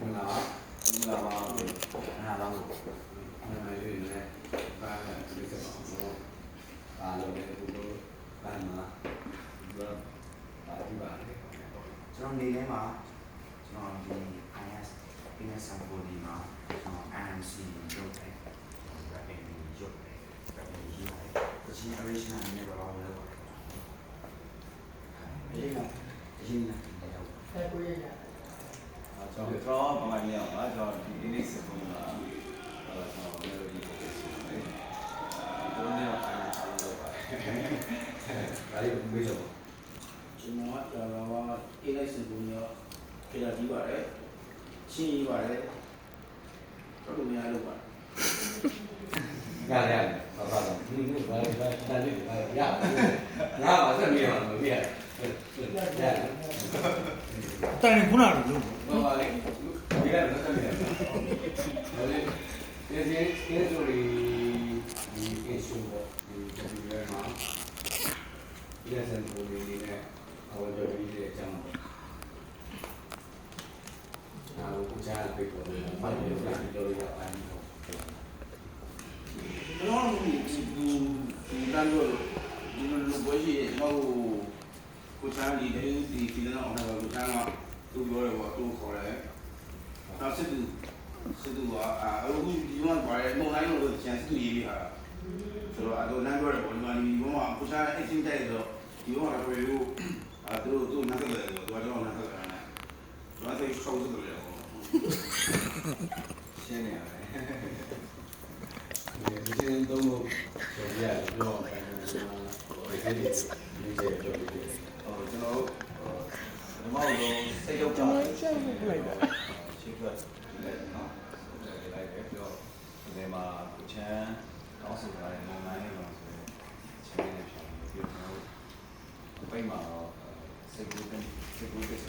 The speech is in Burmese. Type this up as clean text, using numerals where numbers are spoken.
မင်္ဂလာပါမင်္ဂလာပါမင်္ဂလာပါနာမည်လေးနဲ့ဘာလဲဒီစက်ပါတော့အားလုံးလည်းဒီလိုဘာမှဘာဒီပါလေကျွန်တော်နေထဲမှာကျွန်တော်ဒီ IS Business Sample မှာကျွန်တော် RMC လုပ်တယ် Rapidly ရုပ်တယ် Rapidly ရေးတယ်တချင် original နဲ့တော့လုပ်တယ်အရင်ကအရင်ကတည်းကအဲ့ကိုရရကျွန်တော်ဘာမှမရအောင်ကျွန်တော်ဒီ index ပုံမှာကျွန်တော် melody ကိုပြင်နေတယ်ကျွန်တော်လည်းအားလုံးဆောင်လုပ်ပါတယ်ဒါလေးကိုမေးတော့ကျွန်တော်ကAS ပုံရောခေတ္တကြီးပါတယ်ရှင်းရေးပါတယ်တော့လူများလုပ်ပါရတယ်ဘာသာတော့ဒီလိုဘာလဲဒါလေးဘာရငါပါစက်မြေအောင်မပြရတယ်တိုင်ခုနကလို့ဘာပါလဲဒီကလည်းစက်မြေဒါလေးဒီဆိုရီဒီအရှုံးပေါ့ဒီဒီမှာဒီစံပုံလေးနဲ့အဝကြော်ပြီးတဲ့အကြောင်းပေါ့အားလုံးကိုကြားပြီးတော့ဘာလို့လဲပြောရအောင်ကျွန်တော်ဒီတန်းလို့ဒီလိုလိုပွဲရှိရင်တော့ကိုချမ်းဒီဖီလန်အောင်တော့ကိုချမ်းကသူ့ပြောတယ်ပေါ့သူ့ခေါ်တယ်နောက်စစ်သူကအခုဒီမှာပါတယ်မုံတိုင်းလို့ကျန်စစ်သူရေးပြီးဟာဆိုတော့အတော့လမ်းပြောတယ်ပေါ့ဒီမှာဒီဘုံမှာကိုချမ်းအချင်းတိုက်ဆိုတော့ဒီဘုံကတော့ပြောသူ့နားကလည်းသူကတော့နားကလည်းဘာသိချောင်းစုတယ်ရှင်းနေရတယ်ဒီစင်းသုံးလို့ပြောရတယ်ပြောတယ်ဒီကိစ္စဒီကိစ္စပြောတယ်ကျွန်တော်ဒီမောင်တို့စိတ်ရောက်ကြတယ်ရှင်းလိုက်တာရှင်းထွက်တယ်နော်လိုက်တယ်ပြောဒီမှာကိုချမ်းတောင်းဆိုထားတဲ့မုံတိုင်းလို့ဆိုရင်ချင်းနေပြန်ပြီးတော့ပိတ်မှာတော့စိတ်ကူးကိစ္စ